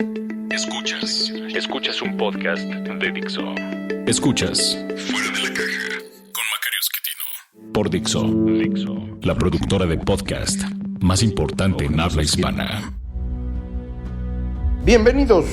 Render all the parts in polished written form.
Escuchas un podcast de Dixo. Escuchas Fuera de la Caja con Macario Esquetino por Dixo, la productora de podcast más importante en habla hispana. Bienvenidos,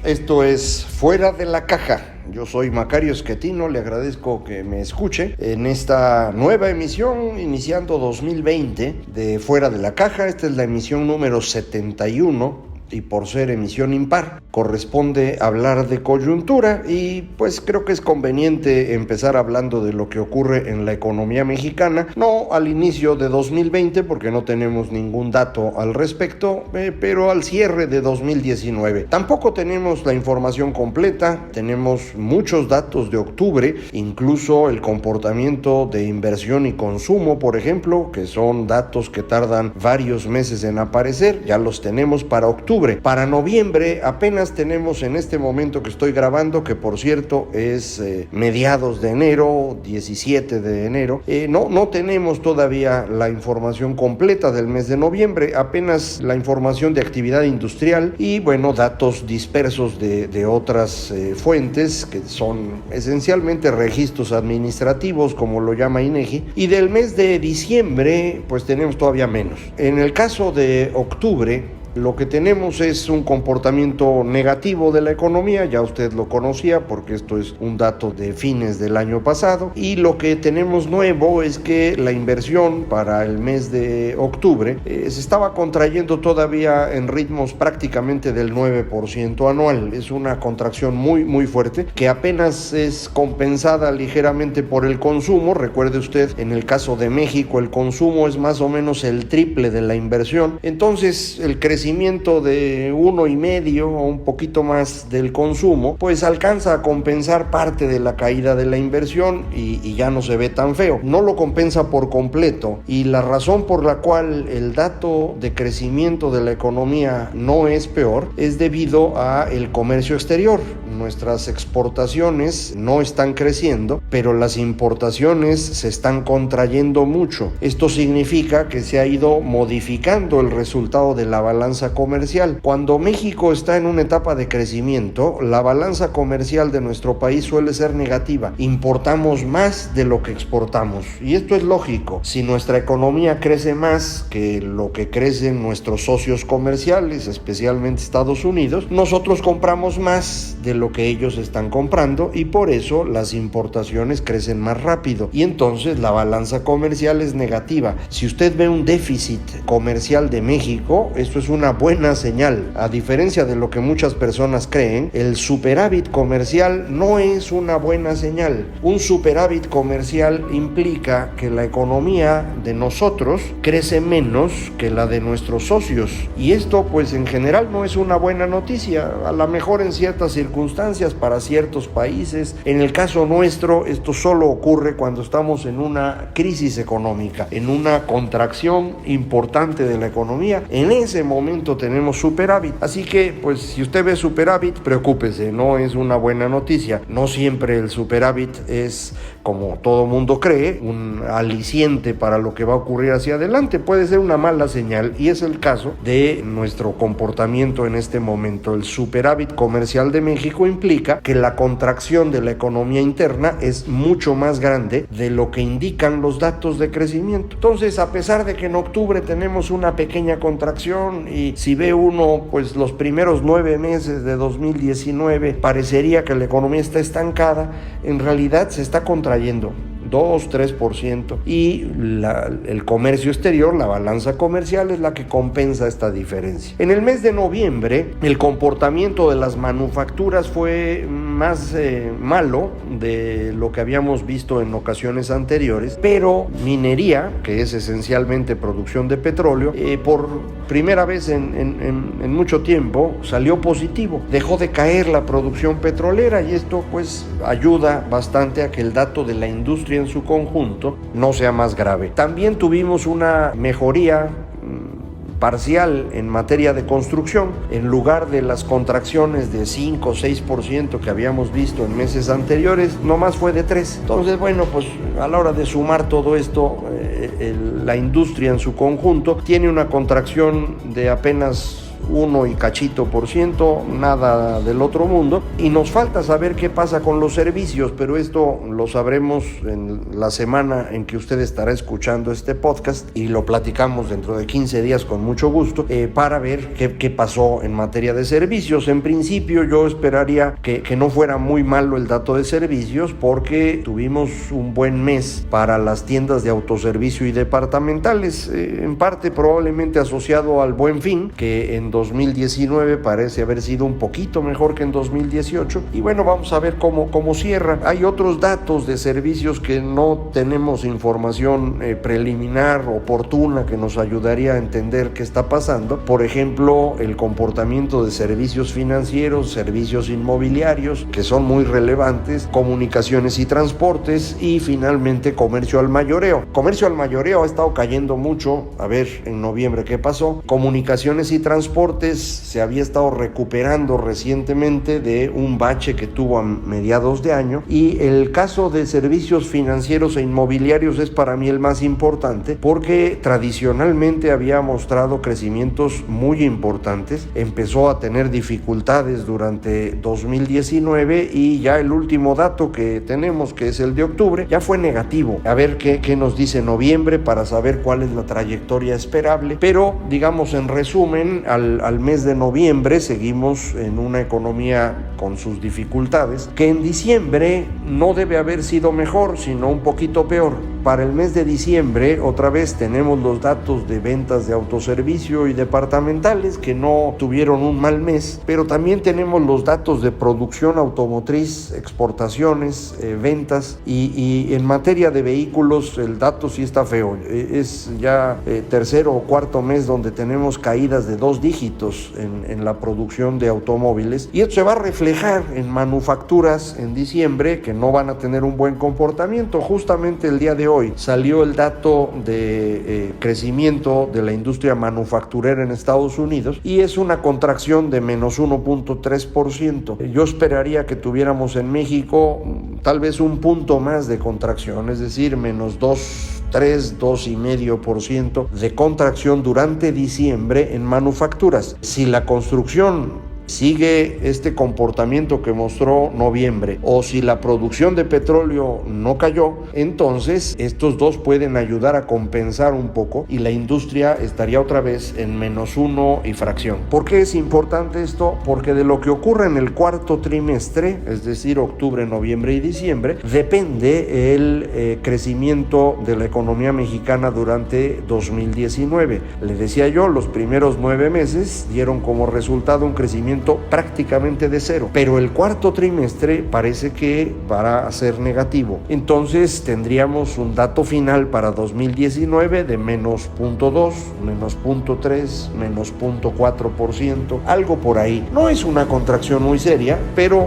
esto es Fuera de la Caja. Yo soy Macario Esquetino, le agradezco que me escuche en esta nueva emisión, iniciando 2020 de Fuera de la Caja. Esta es la emisión número 71 y por ser emisión impar, corresponde hablar de coyuntura y pues creo que es conveniente empezar hablando de lo que ocurre en la economía mexicana, no al inicio de 2020 porque no tenemos ningún dato al respecto, pero al cierre de 2019. Tampoco tenemos la información completa, tenemos muchos datos de octubre, incluso el comportamiento de inversión y consumo, por ejemplo, que son datos que tardan varios meses en aparecer, ya los tenemos para octubre. Para noviembre apenas tenemos en este momento que estoy grabando, que por cierto es mediados de enero, 17 de enero, no tenemos todavía la información completa del mes de noviembre, apenas la información de actividad industrial y bueno, datos dispersos de otras fuentes que son esencialmente registros administrativos, como lo llama INEGI, y del mes de diciembre pues tenemos todavía menos. En el caso de octubre, lo que tenemos es un comportamiento negativo de la economía, ya usted lo conocía porque esto es un dato de fines del año pasado, y lo que tenemos nuevo es que la inversión para el mes de octubre se estaba contrayendo todavía en ritmos prácticamente del 9% anual. Es una contracción muy fuerte que apenas es compensada ligeramente por el consumo. Recuerde usted, en el caso de México el consumo es más o menos el triple de la inversión, entonces el crecimiento de 1,5 o un poquito más del consumo, pues alcanza a compensar parte de la caída de la inversión y ya no se ve tan feo. No lo compensa por completo, y la razón por la cual el dato de crecimiento de la economía no es peor es debido a el comercio exterior. Nuestras exportaciones no están creciendo, pero las importaciones se están contrayendo mucho. Esto significa que se ha ido modificando el resultado de la balanza comercial. Cuando México está en una etapa de crecimiento, la balanza comercial de nuestro país suele ser negativa. Importamos más de lo que exportamos, y esto es lógico. Si nuestra economía crece más que lo que crecen nuestros socios comerciales, especialmente Estados Unidos, nosotros compramos más de lo que ellos están comprando, y por eso las importaciones crecen más rápido, y entonces la balanza comercial es negativa. Si usted ve un déficit comercial de México, esto es una buena señal. A diferencia de lo que muchas personas creen, el superávit comercial no es una buena señal. Un superávit comercial implica que la economía de nosotros crece menos que la de nuestros socios, y esto pues en general no es una buena noticia. A lo mejor en ciertas circunstancias para ciertos países, en el caso nuestro esto solo ocurre cuando estamos en una crisis económica, en una contracción importante de la economía. En ese momento tenemos superávit, así que pues si usted ve superávit, preocúpese, no es una buena noticia. No siempre el superávit es, como todo mundo cree, un aliciente para lo que va a ocurrir hacia adelante. Puede ser una mala señal, y es el caso de nuestro comportamiento en este momento. El superávit comercial de México implica que la contracción de la economía interna es mucho más grande de lo que indican los datos de crecimiento. Entonces, a pesar de que en octubre tenemos una pequeña contracción, y si ve uno pues los primeros 9 meses de 2019 parecería que la economía está estancada, en realidad se está contrayendo 2-3%, y el comercio exterior, la balanza comercial, es la que compensa esta diferencia. En el mes de noviembre el comportamiento de las manufacturas fue más malo de lo que habíamos visto en ocasiones anteriores, pero minería, que es esencialmente producción de petróleo, por primera vez en mucho tiempo salió positivo. Dejó de caer la producción petrolera, y esto pues ayuda bastante a que el dato de la industria en su conjunto no sea más grave. También tuvimos una mejoría parcial en materia de construcción. En lugar de las contracciones de 5 o 6% que habíamos visto en meses anteriores, nomás fue de 3. Entonces, bueno, pues a la hora de sumar todo esto, la industria en su conjunto tiene una contracción de apenas 1 y cachito por ciento, nada del otro mundo, y nos falta saber qué pasa con los servicios, pero esto lo sabremos en la semana en que usted estará escuchando este podcast y lo platicamos dentro de 15 días con mucho gusto para ver qué pasó en materia de servicios. En principio yo esperaría que no fuera muy malo el dato de servicios porque tuvimos un buen mes para las tiendas de autoservicio y departamentales, en parte probablemente asociado al Buen Fin, que en 2019 parece haber sido un poquito mejor que en 2018, y bueno, vamos a ver cómo cierra. Hay otros datos de servicios que no tenemos información preliminar, oportuna, que nos ayudaría a entender qué está pasando. Por ejemplo, el comportamiento de servicios financieros, servicios inmobiliarios, que son muy relevantes, comunicaciones y transportes, y finalmente comercio al mayoreo. Comercio al mayoreo ha estado cayendo mucho, a ver en noviembre qué pasó. Comunicaciones y transportes se había estado recuperando recientemente de un bache que tuvo a mediados de año, y el caso de servicios financieros e inmobiliarios es para mí el más importante porque tradicionalmente había mostrado crecimientos muy importantes, empezó a tener dificultades durante 2019 y ya el último dato que tenemos, que es el de octubre, ya fue negativo. A ver qué nos dice noviembre para saber cuál es la trayectoria esperable, pero digamos en resumen, al mes de noviembre seguimos en una economía con sus dificultades, que en diciembre no debe haber sido mejor, sino un poquito peor. Para el mes de diciembre, otra vez tenemos los datos de ventas de autoservicio y departamentales que no tuvieron un mal mes, pero también tenemos los datos de producción automotriz, exportaciones, ventas, y en materia de vehículos el dato sí está feo. Es ya tercero o cuarto mes donde tenemos caídas de 2 dígitos en la producción de automóviles, y esto se va a reflejar en manufacturas en diciembre que no van a tener un buen comportamiento. Justamente el día de hoy salió el dato de crecimiento de la industria manufacturera en Estados Unidos y es una contracción de menos 1.3%. Yo esperaría que tuviéramos en México tal vez un punto más de contracción, es decir, menos 2.5% de contracción durante diciembre en manufacturas. Si la construcción sigue este comportamiento que mostró noviembre, o si la producción de petróleo no cayó, entonces estos dos pueden ayudar a compensar un poco y la industria estaría otra vez en menos 1 y fracción. ¿Por qué es importante esto? Porque de lo que ocurre en el cuarto trimestre, es decir, octubre, noviembre y diciembre, depende el crecimiento de la economía mexicana durante 2019. Le decía yo, los primeros 9 meses dieron como resultado un crecimiento prácticamente de cero, pero el cuarto trimestre parece que va a ser negativo. Entonces tendríamos un dato final para 2019 de menos 0.2, menos 0.3, menos 0.4%, algo por ahí. No es una contracción muy seria, pero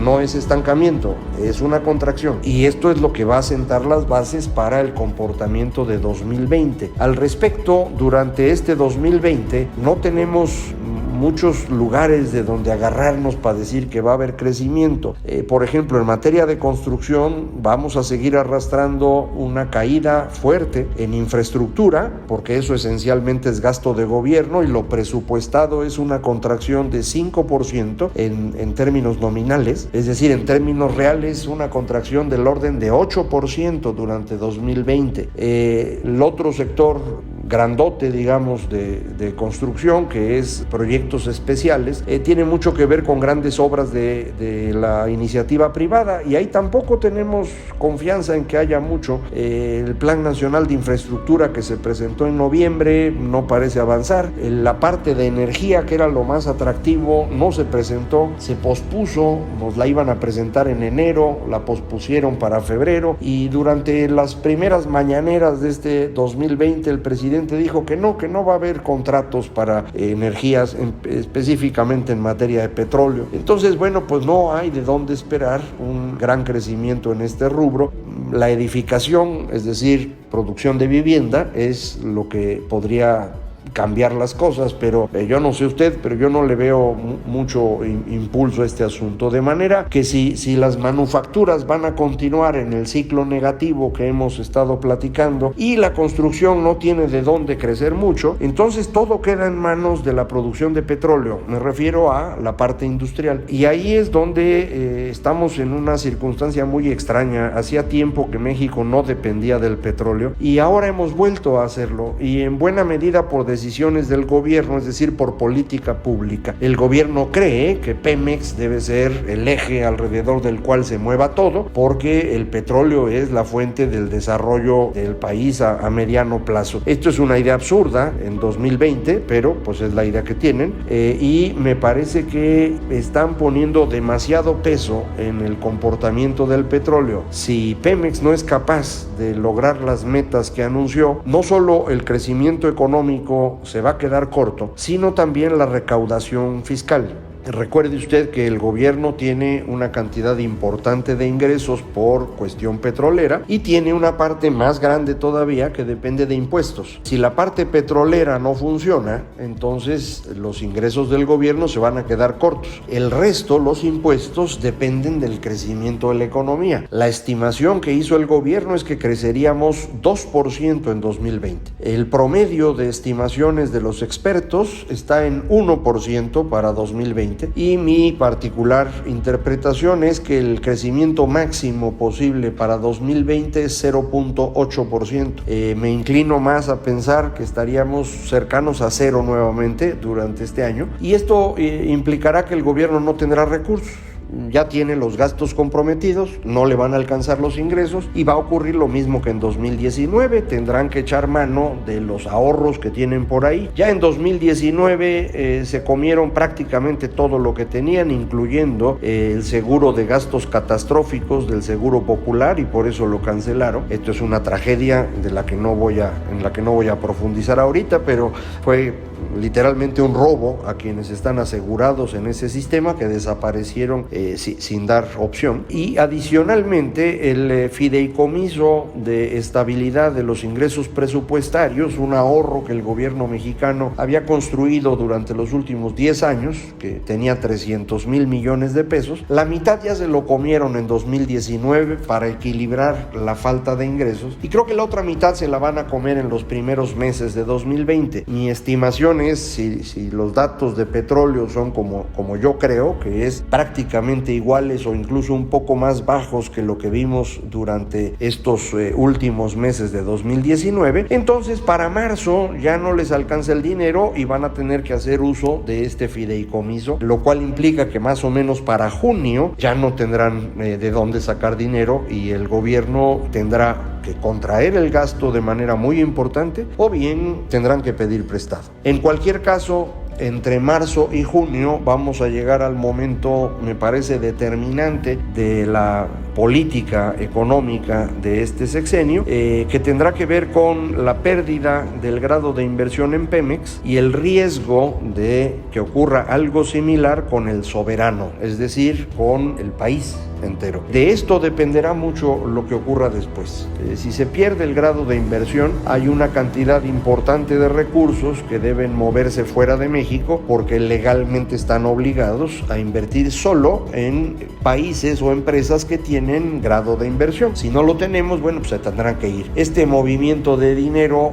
no es estancamiento, es una contracción, y esto es lo que va a sentar las bases para el comportamiento de 2020. Al respecto, durante este 2020 no tenemos muchos lugares de donde agarrarnos para decir que va a haber crecimiento. Por ejemplo, en materia de construcción vamos a seguir arrastrando una caída fuerte en infraestructura, porque eso esencialmente es gasto de gobierno y lo presupuestado es una contracción de 5% en términos nominales, es decir, en términos reales una contracción del orden de 8% durante 2020. El otro sector grandote, digamos, de construcción, que es proyectos especiales, tiene mucho que ver con grandes obras de la iniciativa privada, y ahí tampoco tenemos confianza en que haya mucho. El Plan Nacional de Infraestructura que se presentó en noviembre no parece avanzar. La parte de energía, que era lo más atractivo, no se presentó, se pospuso, nos la iban a presentar en enero, la pospusieron para febrero, y durante las primeras mañaneras de este 2020 el presidente dijo que no va a haber contratos para energías, específicamente en materia de petróleo. Entonces, bueno, pues no hay de dónde esperar un gran crecimiento en este rubro. La edificación, es decir, producción de vivienda, es lo que podría cambiar las cosas, pero yo no sé usted, pero yo no le veo mucho impulso a este asunto, de manera que si las manufacturas van a continuar en el ciclo negativo que hemos estado platicando y la construcción no tiene de dónde crecer mucho, entonces todo queda en manos de la producción de petróleo, me refiero a la parte industrial, y ahí es donde estamos en una circunstancia muy extraña. Hacía tiempo que México no dependía del petróleo y ahora hemos vuelto a hacerlo, y en buena medida por decisiones del gobierno, es decir, por política pública. El gobierno cree que Pemex debe ser el eje alrededor del cual se mueva todo, porque el petróleo es la fuente del desarrollo del país a mediano plazo. Esto es una idea absurda en 2020, pero pues es la idea que tienen, y me parece que están poniendo demasiado peso en el comportamiento del petróleo. Si Pemex no es capaz de lograr las metas que anunció, no solo el crecimiento económico se va a quedar corto, sino también la recaudación fiscal. Recuerde usted que el gobierno tiene una cantidad importante de ingresos por cuestión petrolera y tiene una parte más grande todavía que depende de impuestos. Si la parte petrolera no funciona, entonces los ingresos del gobierno se van a quedar cortos. El resto, los impuestos, dependen del crecimiento de la economía. La estimación que hizo el gobierno es que creceríamos 2% en 2020. El promedio de estimaciones de los expertos está en 1% para 2020. Y mi particular interpretación es que el crecimiento máximo posible para 2020 es 0.8%. Me inclino más a pensar que estaríamos cercanos a cero nuevamente durante este año, y esto implicará que el gobierno no tendrá recursos. Ya tiene los gastos comprometidos, no le van a alcanzar los ingresos y va a ocurrir lo mismo que en 2019. Tendrán que echar mano de los ahorros que tienen por ahí. Ya en 2019 se comieron prácticamente todo lo que tenían, incluyendo el seguro de gastos catastróficos del Seguro Popular, y por eso lo cancelaron. Esto es una tragedia en la que no voy a profundizar ahorita, pero fue literalmente un robo a quienes están asegurados en ese sistema, que desaparecieron sin dar opción. Y adicionalmente el fideicomiso de estabilidad de los ingresos presupuestarios, un ahorro que el gobierno mexicano había construido durante los últimos 10 años, que tenía 300,000 millones de pesos, la mitad ya se lo comieron en 2019 para equilibrar la falta de ingresos, y creo que la otra mitad se la van a comer en los primeros meses de 2020. Mi estimación es, si los datos de petróleo son como yo creo, que es prácticamente iguales o incluso un poco más bajos que lo que vimos durante estos últimos meses de 2019, entonces para marzo ya no les alcanza el dinero y van a tener que hacer uso de este fideicomiso, lo cual implica que más o menos para junio ya no tendrán de dónde sacar dinero, y el gobierno tendrá que contraer el gasto de manera muy importante, o bien tendrán que pedir prestado. En cualquier caso, entre marzo y junio vamos a llegar al momento, me parece, determinante de la política económica de este sexenio, que tendrá que ver con la pérdida del grado de inversión en Pemex y el riesgo de que ocurra algo similar con el soberano, es decir, con el país entero. De esto dependerá mucho lo que ocurra después. Si se pierde el grado de inversión, hay una cantidad importante de recursos que deben moverse fuera de México, porque legalmente están obligados a invertir solo en países o empresas que tienen grado de inversión. Si no lo tenemos, bueno, pues se tendrán que ir. Este movimiento de dinero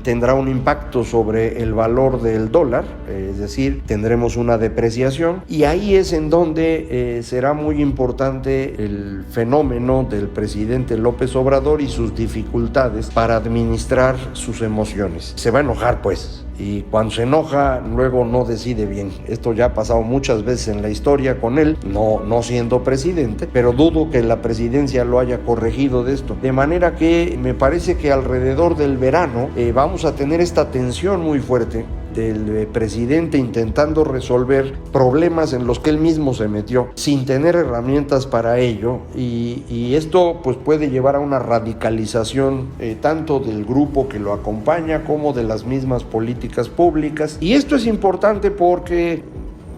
tendrá un impacto sobre el valor del dólar, es decir, tendremos una depreciación, y ahí es en donde será muy importante el fenómeno del presidente López Obrador y sus dificultades para administrar sus emociones. Se va a enojar, pues, y cuando se enoja luego no decide bien. Esto ya ha pasado muchas veces en la historia con él, no siendo presidente, pero dudo que la presidencia lo haya corregido de esto. De manera que me parece que alrededor del verano vamos a tener esta tensión muy fuerte del presidente intentando resolver problemas en los que él mismo se metió sin tener herramientas para ello, y esto pues puede llevar a una radicalización tanto del grupo que lo acompaña como de las mismas políticas públicas. Y esto es importante porque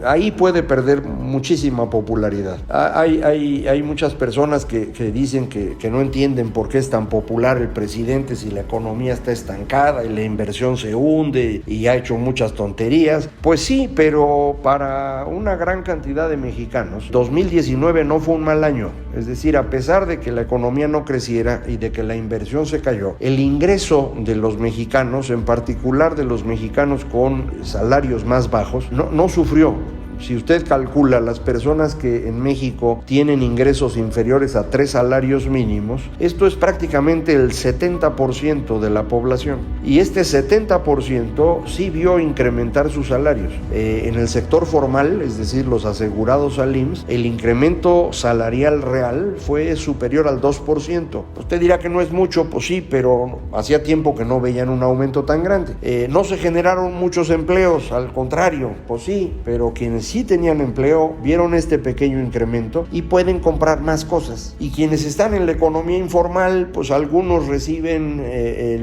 ahí puede perder muchísima popularidad. Hay muchas personas que dicen que no entienden por qué es tan popular el presidente si la economía está estancada y la inversión se hunde y ha hecho muchas tonterías. Pues sí, pero para una gran cantidad de mexicanos, 2019 no fue un mal año. Es decir, a pesar de que la economía no creciera y de que la inversión se cayó, el ingreso de los mexicanos, en particular de los mexicanos con salarios más bajos, no sufrió. Si usted calcula las personas que en México tienen ingresos inferiores a 3 salarios mínimos, esto es prácticamente el 70% de la población. Y este 70% sí vio incrementar sus salarios. En el sector formal, es decir, los asegurados al IMSS, el incremento salarial real fue superior al 2%. Usted dirá que no es mucho, pues sí, pero hacía tiempo que no veían un aumento tan grande. No se generaron muchos empleos, al contrario, pues sí, pero quienes sí tenían empleo vieron este pequeño incremento y pueden comprar más cosas. Y quienes están en la economía informal, pues algunos reciben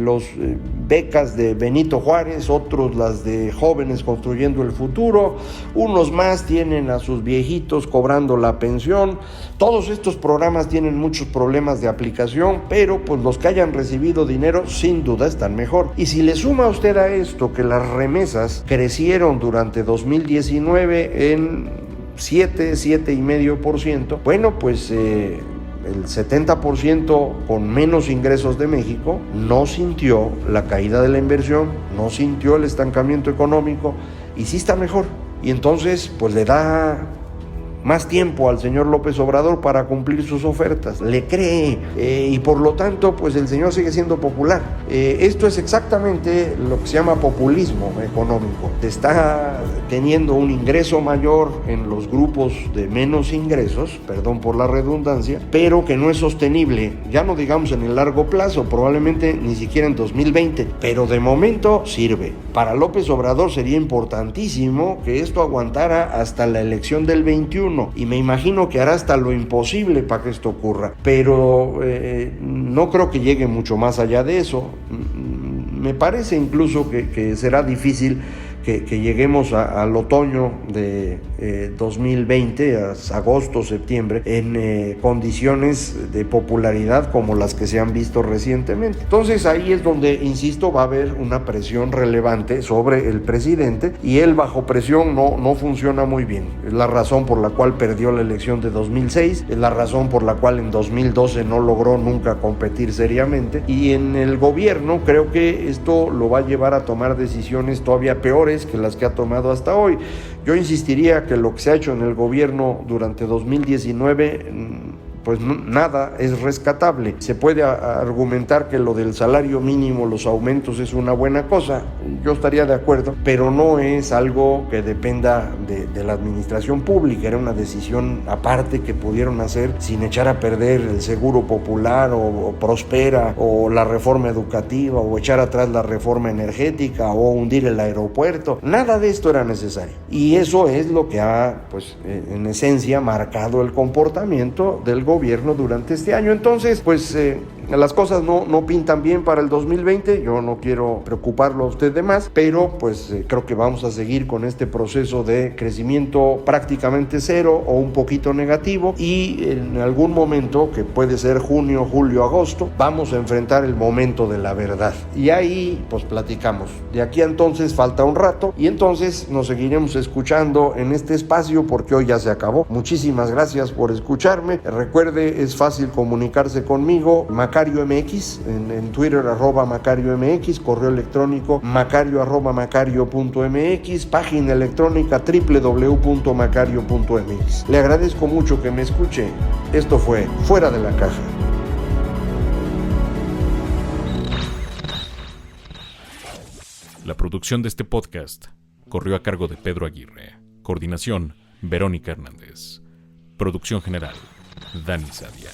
los becas de Benito Juárez, otros las de Jóvenes Construyendo el Futuro, unos más tienen a sus viejitos cobrando la pensión. Todos estos programas tienen muchos problemas de aplicación, pero pues los que hayan recibido dinero sin duda están mejor. Y si le suma usted a esto que las remesas crecieron durante 2019 en 7,5%, bueno, pues el 70% con menos ingresos de México no sintió la caída de la inversión, no sintió el estancamiento económico y sí está mejor. Y entonces pues le da más tiempo al señor López Obrador para cumplir sus ofertas, le cree y por lo tanto pues el señor sigue siendo popular. Esto es exactamente lo que se llama populismo económico. Se está teniendo un ingreso mayor en los grupos de menos ingresos, perdón por la redundancia, pero que no es sostenible, ya no digamos en el largo plazo, probablemente ni siquiera en 2020, pero de momento sirve. Para López Obrador sería importantísimo que esto aguantara hasta la elección del 21, y me imagino que hará hasta lo imposible para que esto ocurra, pero no creo que llegue mucho más allá de eso. Me parece incluso que será difícil que lleguemos al otoño de 2020, a agosto, septiembre, en condiciones de popularidad como las que se han visto recientemente. Entonces ahí es donde, insisto, va a haber una presión relevante sobre el presidente, y él bajo presión no funciona muy bien. Es la razón por la cual perdió la elección de 2006, es la razón por la cual en 2012 no logró nunca competir seriamente, y en el gobierno creo que esto lo va a llevar a tomar decisiones todavía peores que las que ha tomado hasta hoy. Yo insistiría que lo que se ha hecho en el gobierno durante 2019 pues nada es rescatable. Se puede argumentar que lo del salario mínimo, los aumentos, es una buena cosa, yo estaría de acuerdo, pero no es algo que dependa de la administración pública. Era una decisión aparte que pudieron hacer sin echar a perder el Seguro Popular o Prospera o la reforma educativa o echar atrás la reforma energética o hundir el aeropuerto. Nada de esto era necesario, y eso es lo que ha, pues en esencia, marcado el comportamiento del gobierno durante este año. Entonces, pues las cosas no pintan bien para el 2020. Yo no quiero preocuparlo a usted de más, pero pues creo que vamos a seguir con este proceso de crecimiento prácticamente cero o un poquito negativo, y en algún momento, que puede ser junio, julio, agosto, vamos a enfrentar el momento de la verdad, y ahí pues platicamos. De aquí a entonces falta un rato, y entonces nos seguiremos escuchando en este espacio, porque hoy ya se acabó. Muchísimas gracias por escucharme. Recuerde, es fácil comunicarse conmigo, Macario MX, en Twitter @Macario MX, correo electrónico macario@macario.mx, página electrónica www.macario.mx. Le agradezco mucho que me escuche. Esto fue Fuera de la Caja. La producción de este podcast corrió a cargo de Pedro Aguirre. Coordinación, Verónica Hernández. Producción general, Dani Sadia.